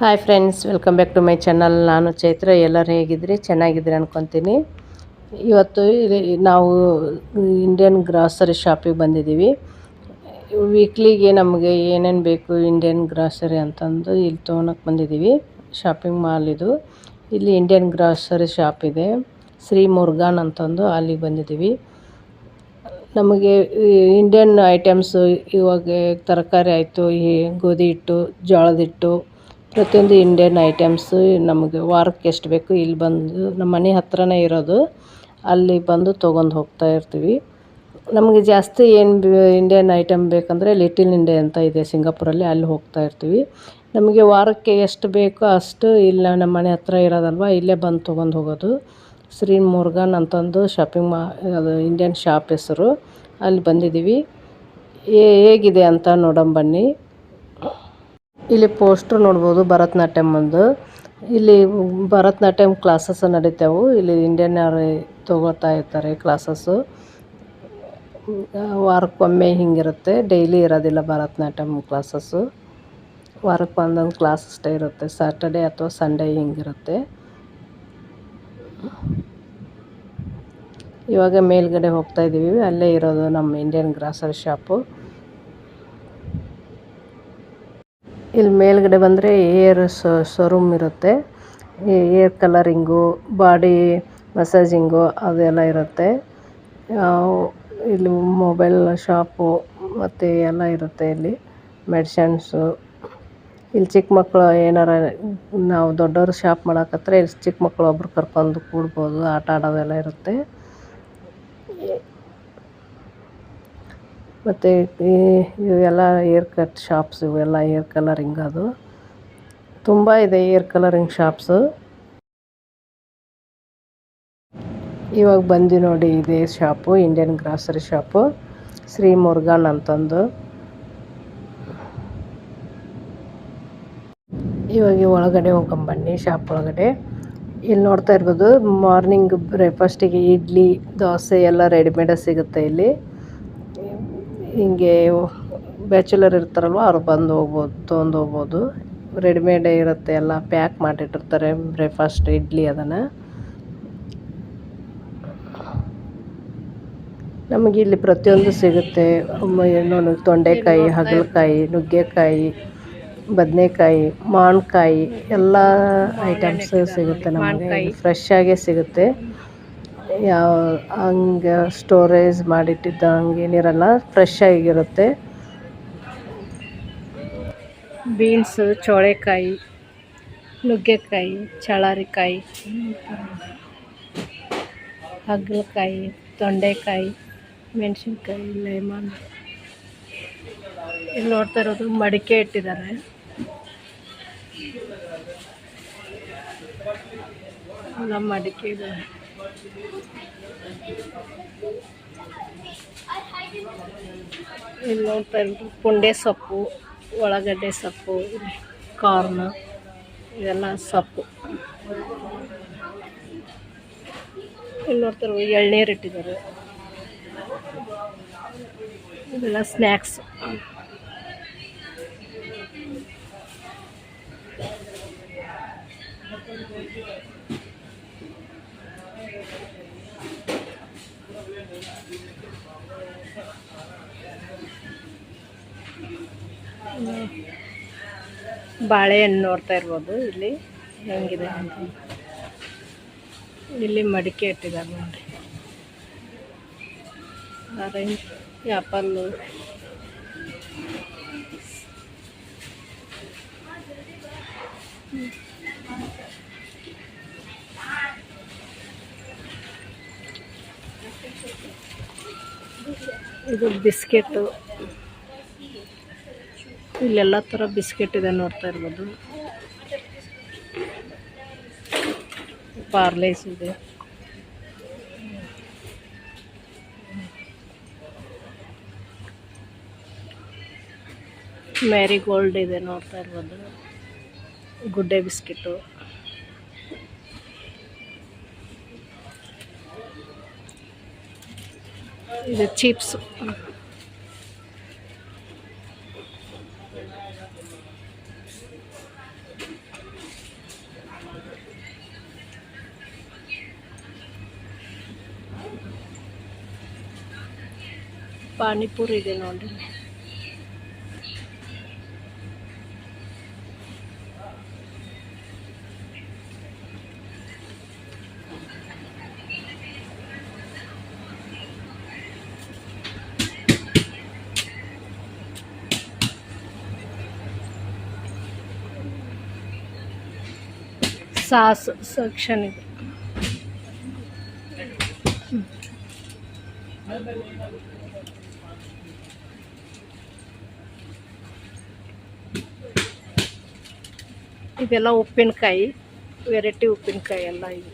Hi friends, welcome back to my channel. ನಾನು ಚೈತ್ರ. ಎಲ್ಲರೂ ಹೇಗಿದ್ರಿ? ಚೆನ್ನಾಗಿದ್ರಿ ಅನ್ಕೊತೀನಿ. ಇವತ್ತು ನಾವು ಇಂಡಿಯನ್ ಗ್ರಾಸರಿ ಶಾಪಿಗೆ ಬಂದಿದ್ದೀವಿ. ವೀಕ್ಲಿಗೆ ನಮಗೆ ಏನೇನು ಬೇಕು ಇಂಡಿಯನ್ ಗ್ರಾಸರಿ ಅಂತಂದು ಇಲ್ಲಿ ತೊಗೊಳಕ್ಕೆ ಬಂದಿದ್ದೀವಿ. ಶಾಪಿಂಗ್ ಮಾಲ್ ಇದು. ಇಲ್ಲಿ ಇಂಡಿಯನ್ ಗ್ರಾಸರಿ ಶಾಪ್ ಇದೆ, ಶ್ರೀ ಮುರುಗಾನ್ ಅಂತಂದು. ಅಲ್ಲಿಗೆ ಬಂದಿದ್ದೀವಿ. ನಮಗೆ ಇಂಡಿಯನ್ ಐಟಮ್ಸು ಇವಾಗ ತರಕಾರಿ ಆಯಿತು, ಈ ಗೋಧಿ ಹಿಟ್ಟು, ಜೋಳದ ಹಿಟ್ಟು, ಪ್ರತಿಯೊಂದು ಇಂಡಿಯನ್ ಐಟಮ್ಸು ನಮಗೆ ವಾರಕ್ಕೆ ಎಷ್ಟು ಬೇಕು ಇಲ್ಲಿ ಬಂದು ನಮ್ಮ ಮನೆ ಹತ್ರನೇ ಇರೋದು, ಅಲ್ಲಿ ಬಂದು ತೊಗೊಂಡು ಹೋಗ್ತಾ ಇರ್ತೀವಿ. ನಮಗೆ ಜಾಸ್ತಿ ಇಂಡಿಯನ್ ಐಟಮ್ ಬೇಕಂದರೆ ಲಿಟಲ್ ಇಂಡಿಯಾ ಅಂತ ಇದೆ ಸಿಂಗಾಪುರಲ್ಲಿ, ಅಲ್ಲಿ ಹೋಗ್ತಾ ಇರ್ತೀವಿ. ನಮಗೆ ವಾರಕ್ಕೆ ಎಷ್ಟು ಬೇಕೋ ಅಷ್ಟು ಇಲ್ಲ ನಮ್ಮ ಮನೆ ಹತ್ರ ಇರೋದಲ್ವ, ಇಲ್ಲೇ ಬಂದು ತೊಗೊಂಡು ಹೋಗೋದು. ಶ್ರೀ ಮುರುಗಾನ್ ಅಂತಂದು ಶಾಪಿಂಗ್ ಅದು ಇಂಡಿಯನ್ ಶಾಪ್ ಹೆಸರು. ಅಲ್ಲಿ ಬಂದಿದ್ದೀವಿ. ಹೇಗಿದೆ ಅಂತ ನೋಡೋಣ ಬನ್ನಿ. ಇಲ್ಲಿ ಪೋಸ್ಟ್ರ್ ನೋಡ್ಬೋದು ಭರತನಾಟ್ಯಮ್ ಒಂದು. ಇಲ್ಲಿ ಭರತನಾಟ್ಯಮ್ ಕ್ಲಾಸಸ್ ನಡೀತಾವೆ. ಇಲ್ಲಿ ಇಂಡಿಯನ್ ಅವರು ತೊಗೊಳ್ತಾ ಇರ್ತಾರೆ ಕ್ಲಾಸಸ್ಸು. ವಾರಕ್ಕೊಮ್ಮೆ ಹಿಂಗಿರುತ್ತೆ, ಡೈಲಿ ಇರೋದಿಲ್ಲ ಭರತನಾಟ್ಯಮ್ ಕ್ಲಾಸಸ್ಸು. ವಾರಕ್ಕೆ ಒಂದೊಂದು ಕ್ಲಾಸ್ ಅಷ್ಟೇ ಇರುತ್ತೆ, ಸ್ಯಾಟರ್ಡೇ ಅಥವಾ ಸಂಡೇ ಹಿಂಗಿರುತ್ತೆ. ಇವಾಗ ಮೇಲ್ಗಡೆ ಹೋಗ್ತಾ ಇದ್ದೀವಿ, ಅಲ್ಲೇ ಇರೋದು ನಮ್ಮ ಇಂಡಿಯನ್ ಗ್ರಾಸರಿ ಶಾಪು. ಇಲ್ಲಿ ಮೇಲ್ಗಡೆ ಬಂದರೆ ಏರ್ ಶೋರೂಮ್ ಇರುತ್ತೆ. ಏರ್ ಕಲರಿಂಗು, ಬಾಡಿ ಮಸಾಜಿಂಗು ಅದೆಲ್ಲ ಇರುತ್ತೆ. ಇಲ್ಲಿ ಮೊಬೈಲ್ ಶಾಪು ಮತ್ತು ಎಲ್ಲ ಇರುತ್ತೆ. ಇಲ್ಲಿ ಮೆಡಿಷನ್ಸು. ಇಲ್ಲಿ ಚಿಕ್ಕ ಮಕ್ಕಳು ಏನಾರ ನಾವು ದೊಡ್ಡವರು ಶಾಪ್ ಮಾಡಕತ್ರೆ ಇಲ್ಲಿ ಚಿಕ್ಕ ಮಕ್ಕಳು ಒಬ್ರು ಕರ್ಕೊಂಡು ಕೂಡ್ಬೋದು, ಆಟ ಆಡೋದೆಲ್ಲ ಇರುತ್ತೆ. ಮತ್ತು ಇವೆಲ್ಲ ಏರ್ ಕಟ್ ಶಾಪ್ಸ್, ಇವೆಲ್ಲ ಏರ್ ಕಲರಿಂಗ್ ಅದು ತುಂಬ ಇದೆ, ಏರ್ ಕಲರಿಂಗ್ ಶಾಪ್ಸು. ಇವಾಗ ಬಂದು ನೋಡಿ, ಇದೇ shop Indian grocery shop Shri Murugan ಅಂತಂದು. ಇವಾಗ ಒಳಗಡೆ ಹೋಗೊಂಬನ್ನಿ ಶಾಪ್ ಒಳಗಡೆ. ಇಲ್ಲಿ ನೋಡ್ತಾ ಇರ್ಬೋದು, ಮಾರ್ನಿಂಗ್ ಬ್ರೇಕ್ಫಾಸ್ಟಿಗೆ ಇಡ್ಲಿ, ದೋಸೆ ಎಲ್ಲ ರೆಡಿಮೇಡೇ ಸಿಗುತ್ತೆ ಇಲ್ಲಿ. ಹಿಂಗೆ ಬ್ಯಾಚುಲರ್ ಇರ್ತಾರಲ್ವ ಅವ್ರು ಬಂದು ಹೋಗ್ಬೋದು, ತೊಗೊಂಡು ಹೋಗ್ಬೋದು. ರೆಡಿಮೇಡೇ ಇರುತ್ತೆ, ಎಲ್ಲ ಪ್ಯಾಕ್ ಮಾಡಿಟ್ಟಿರ್ತಾರೆ ಬ್ರೇಕ್ಫಾಸ್ಟ್ ಇಡ್ಲಿ ಅದನ್ನು. ನಮಗೆ ಇಲ್ಲಿ ಪ್ರತಿಯೊಂದು ಸಿಗುತ್ತೆ. ತೊಂಡೆಕಾಯಿ, ಹಾಗಲಕಾಯಿ, ನುಗ್ಗೆಕಾಯಿ, ಬದನೆಕಾಯಿ, ಮಾವಿನಕಾಯಿ ಎಲ್ಲ ಐಟಮ್ಸ್ ಸಿಗುತ್ತೆ ನಮಗೆ. ಫ್ರೆಶ್ ಆಗೇ ಸಿಗುತ್ತೆ, ಯಾವ ಹಂಗೆ ಸ್ಟೋರೇಜ್ ಮಾಡಿಟ್ಟಿದ್ದ ಹಂಗೇನಿರಲ್ಲ, ಫ್ರೆಶ್ ಆಗಿರುತ್ತೆ. ಬೀನ್ಸು, ಚೋಳೆಕಾಯಿ, ನುಗ್ಗೆಕಾಯಿ, ಚಳ್ಳಾರಿಕಾಯಿ, ಹಾಗಲಕಾಯಿ, ತೊಂಡೆಕಾಯಿ, ಮೆಣಸಿನ್ಕಾಯಿ, ಲೆಮನ್. ಇಲ್ಲಿ ನೋಡ್ತಾ ಇರೋದು ಮಡಿಕೆ ಇಟ್ಟಿದ್ದಾರೆ. ಎಲ್ಲ ಮಡಿಕೆ ಇದೆ. ಇಲ್ಲಿ ನೋಡ್ತಾ ಇರೋದು ಪುಂಡೆ ಸೊಪ್ಪು, ಉಳ್ಳಾಗಡ್ಡೆ ಸೊಪ್ಪು, ಕಾರ್ನ್, ಇದೆಲ್ಲ ಸೊಪ್ಪು. ಇಲ್ಲಿ ನೋಡ್ತಾ ಇರೋದು ಎಳ್ನೀರು ಇಟ್ಟಿದ್ದಾರೆ. ಇದೆಲ್ಲ ಸ್ನ್ಯಾಕ್ಸ್. ಬಾಳೆಹಣ್ಣು ನೋಡ್ತಾ ಇರ್ಬೋದು ಇಲ್ಲಿ ಹೆಂಗಿದೆ ಅಂತ. ಇಲ್ಲಿ ಮಡಿಕೆ ಇಟ್ಟಿದ್ದಾರೆ ನೋಡಿ. ಆರೆಂಜ್, ಆ್ಯಪಲ್ಲು, ಇದು ಬಿಸ್ಕೆಟು. ಇಲ್ಲೆಲ್ಲ ಥರ ಬಿಸ್ಕೆಟ್ ಇದೆ ನೋಡ್ತಾ ಇರ್ಬೋದು. ಪಾರ್ಲೇಸ್ ಇದೆ, ಮ್ಯಾರಿಗೋಲ್ಡ್ ಇದೆ ನೋಡ್ತಾ ಇರ್ಬೋದು. ಗುಡ್ಡೆ ಬಿಸ್ಕೆಟು, ಇದು ಚಿಪ್ಸು. ಪಾನಿಪುರಿ ಇದೆ ನೋಡ್ರಿ. ಸಾಸ್ ಸೆಕ್ಷನ್ ಇದೆ. ಇದೆಲ್ಲ ಉಪ್ಪಿನಕಾಯಿ, ವೆರೈಟಿ ಉಪ್ಪಿನಕಾಯಿ ಎಲ್ಲ ಇದೆ.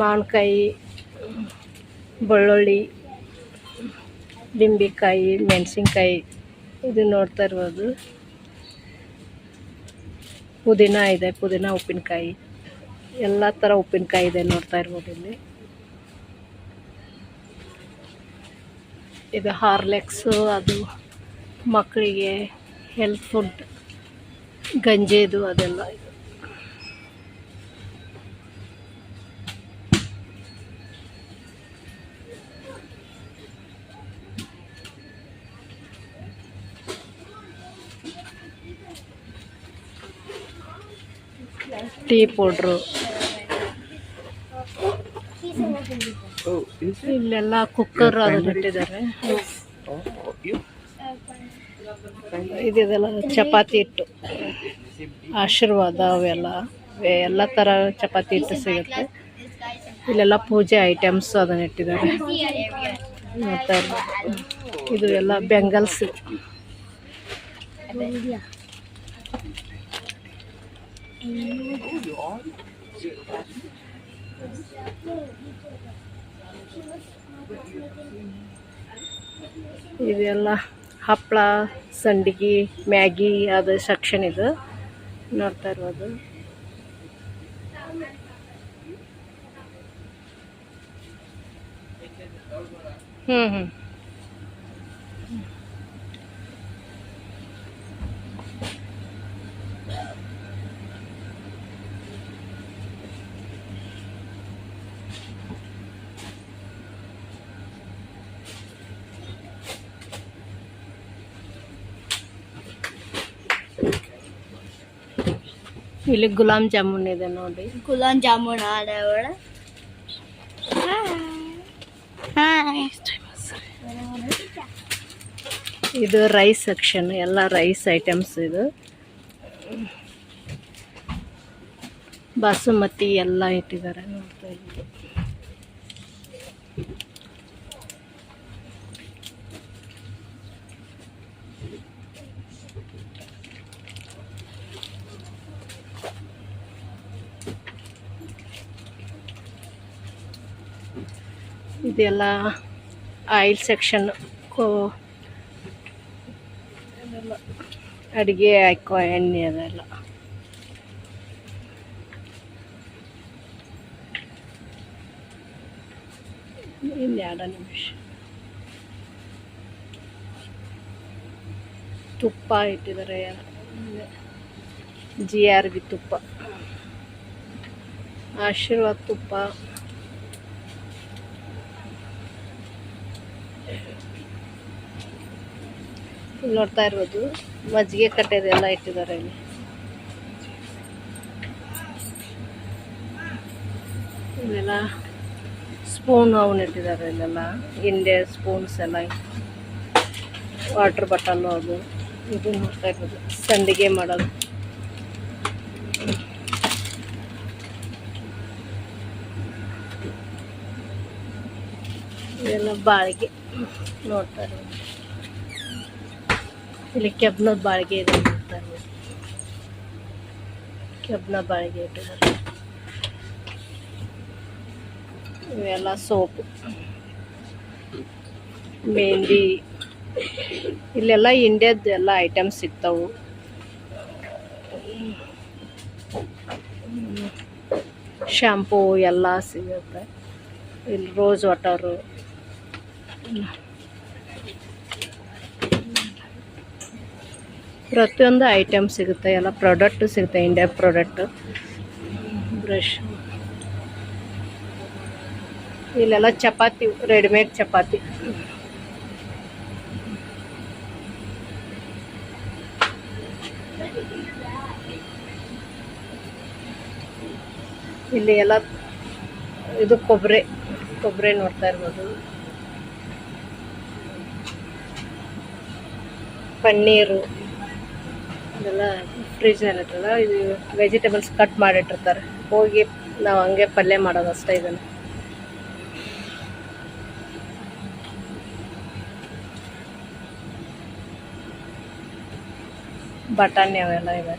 ಮಾವಿನಕಾಯಿ, ಬೆಳ್ಳುಳ್ಳಿ, ಲಿಂಬೆಕಾಯಿ, ಮೆಣಸಿನ್ಕಾಯಿ. ಇದು ನೋಡ್ತಾ ಇರ್ಬೋದು ಪುದೀನ ಇದೆ, ಪುದೀನ ಉಪ್ಪಿನಕಾಯಿ, ಎಲ್ಲ ಥರ ಉಪ್ಪಿನಕಾಯಿ ಇದೆ ನೋಡ್ತಾ ಇರ್ಬೋದು ಇಲ್ಲಿ. ಇದು ಹಾರ್ಲೆಕ್ಸು, ಅದು ಮಕ್ಕಳಿಗೆ ಹೆಲ್ತ್ ಫುಡ್, ಗಂಜಿದು ಅದೆಲ್ಲ ಇದೆ. ಟೀ ಪೌಡ್ರು, ಇಲ್ಲೆಲ್ಲ ಕುಕ್ಕರ್ ಅದನ್ನ ಇಟ್ಟಿದ್ದಾರೆ. ಇದೆಲ್ಲ ಚಪಾತಿ ಹಿಟ್ಟು, ಆಶೀರ್ವಾದ, ಅವೆಲ್ಲ ಎಲ್ಲ ಥರ ಚಪಾತಿ ಹಿಟ್ಟು ಸಿಗುತ್ತೆ. ಇಲ್ಲೆಲ್ಲ ಪೂಜೆ ಐಟಮ್ಸ್ ಅದನ್ನ ಇಟ್ಟಿದ್ದಾರೆ ನೋಡ್ತಾ ಇರ್ಬೋದು. ಇದು ಎಲ್ಲ ಬೆಂಗಲ್ಸ್. ಇದೆಲ್ಲ ಹಪ್ಪಳ, ಸಂಡಿಗೆ, ಮ್ಯಾಗಿ ಅದು ಸೆಕ್ಷನ್ ಇದು ನೋಡ್ತಾ ಇರ್ಬೋದು. ಇಲ್ಲಿ ಗುಲಾಬ್ ಜಾಮೂನ್ ಇದೆ ನೋಡಿ. ಗುಲಾಬ್ ಜಾಮೂನ್ ಇದು ರೈಸ್ ಸೆಕ್ಷನ್, ಎಲ್ಲ ರೈಸ್ ಐಟಮ್ಸ್. ಇದು ಬಾಸುಮತಿ ಎಲ್ಲ ಇಟ್ಟಿದ್ದಾರೆ ನೋಡ್ತಾ ಇದ್ದೀವಿ. ಇದೆಲ್ಲ ಆಯಿಲ್ ಸೆಕ್ಷನ್, ಅಡುಗೆ ಹಾಕೋ ಎಣ್ಣೆ ಅದೆಲ್ಲ. ಇನ್ನೆರಡು ನಿಮಿಷ. ತುಪ್ಪ ಇಟ್ಟಿದ್ದಾರೆ, GRB ತುಪ್ಪ, ಆಶೀರ್ವಾದ ತುಪ್ಪ. ನೋಡ್ತಾ ಇರ್ಬೋದು ಮಜ್ಜಿಗೆ ಕಟ್ಟೆದೆಲ್ಲ ಇಟ್ಟಿದ್ದಾರೆ ಇಲ್ಲಿ. ಇಲ್ಲೆಲ್ಲ ಸ್ಪೂನ್ ಅವನ್ನ ಇಟ್ಟಿದ್ದಾರೆ. ಇಲ್ಲೆಲ್ಲ ಇಂಡಿಯ ಸ್ಪೂನ್ಸ್ ಎಲ್ಲ, ವಾಟರ್ ಬಾಟಲ್ಲು, ಅದು ಇದು ನೋಡ್ತಾ ಇರ್ಬೋದು. ಸಂಡಿಗೆ ಮಾಡೋದು, ಇದೆಲ್ಲ ಬಾಳಿಗೆ ನೋಡ್ತಾ ಇರ್ಬೋದು. ಇಲ್ಲಿ ಕೆಬ್ನದ ಬಾಳಿಗೆ ಇದೆ ನೋಡ್ತಾ ಇರ್ಬೋದು. ಕೆಬ್ನ ಬಾಳಿಗೆ ಇಟ್ಟಿದ್ದಾರೆ. ಇವೆಲ್ಲ ಸೋಪು, ಮೆಹಂದಿ, ಇಲ್ಲೆಲ್ಲ ಇಂಡಿಯಾದ ಎಲ್ಲ ಐಟಮ್ಸ್ ಸಿಗ್ತಾವು. ಶಾಂಪೂ ಎಲ್ಲ ಸಿಗುತ್ತೆ ಇಲ್ಲಿ. ರೋಸ್ ವಾಟರು, ಪ್ರತಿಯೊಂದು ಐಟಮ್ ಸಿಗುತ್ತೆ, ಎಲ್ಲ ಪ್ರಾಡಕ್ಟು ಸಿಗುತ್ತೆ, ಇಂಡಿಯಾ ಪ್ರಾಡಕ್ಟು. ಬ್ರಷ್, ಇಲ್ಲೆಲ್ಲ ಚಪಾತಿ, ರೆಡಿಮೇಡ್ ಚಪಾತಿ. ಇಲ್ಲಿ ಎಲ್ಲ ಇದು ಕೊಬ್ಬರಿ ನೋಡ್ತಾ ಇರ್ಬೋದು. ಪನ್ನೀರು ಇದೆಲ್ಲ ಫ್ರಿಜ್ನಲ್ಲಿ ಇರ್ತಲ್ಲ. ಇದು ವೆಜಿಟೇಬಲ್ಸ್ ಕಟ್ ಮಾಡಿಟ್ಟಿರ್ತಾರೆ. ಹೋಗಿ ನಾವು ಹಂಗೆ ಪಲ್ಯ ಮಾಡೋದು ಅಷ್ಟೇ. ಇದನ್ನು ಬಟಾಣಿ ಅವೆಲ್ಲ ಇದೆ.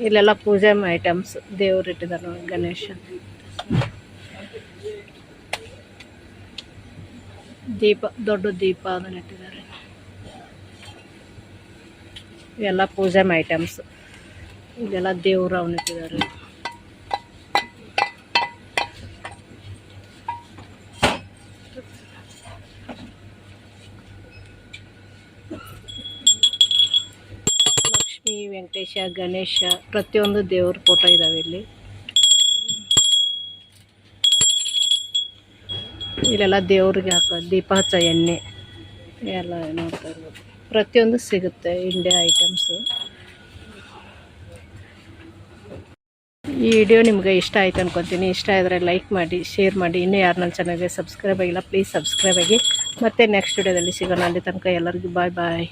ಇಲ್ಲೆಲ್ಲ ಪೂಜೆ ಐಟಮ್ಸ್ ದೇವ್ರು ಇಟ್ಟಿದ್ದಾರೆ ನೋಡಿ. ಗಣೇಶ, ದೀಪ, ದೊಡ್ಡ ದೀಪ ಅದನ್ನ ಇಟ್ಟಿದ್ದಾರೆ. ಇವೆಲ್ಲ ಪೂಜೆ ಐಟಮ್ಸ್. ಇದೆಲ್ಲ ದೇವ್ರು ಅವನ್ನ ಇಟ್ಟಿದ್ದಾರೆ. ಲಕ್ಷ್ಮೀ, ವೆಂಕಟೇಶ, ಗಣೇಶ ಪ್ರತಿಯೊಂದು ದೇವ್ರ ಫೋಟೋ ಇದಾವೆ ಇಲ್ಲಿ. ಇಲ್ಲೆಲ್ಲ ದೇವ್ರಿಗೆ ಹಾಕೋ ದೀಪ ಹಚ್ಚೋ ಎಣ್ಣೆ ಎಲ್ಲ ನೋಡ್ತಾ ಇರ್ಬೋದು. ಪ್ರತಿಯೊಂದು ಸಿಗುತ್ತೆ ಇಂಡಿಯಾ ಐಟಮ್ಸು. ಈ ವಿಡಿಯೋ ನಿಮಗೆ ಇಷ್ಟ ಆಯ್ತು ಅನ್ಕೊತೀನಿ. ಇಷ್ಟ ಆದರೆ ಲೈಕ್ ಮಾಡಿ, ಶೇರ್ ಮಾಡಿ. ಇನ್ನೂ ಯಾರು ನನ್ನ ಚಾನಲ್ಗೆ ಸಬ್ಸ್ಕ್ರೈಬ್ ಆಗಿಲ್ಲ ಪ್ಲೀಸ್ ಸಬ್ಸ್ಕ್ರೈಬ್ ಆಗಿ. ಮತ್ತೆ ನೆಕ್ಸ್ಟ್ ವಿಡಿಯೋದಲ್ಲಿ ಸಿಗೋಣ. ಅಲ್ಲಿ ತನಕ ಎಲ್ಲರಿಗೂ ಬಾಯ್ ಬಾಯ್.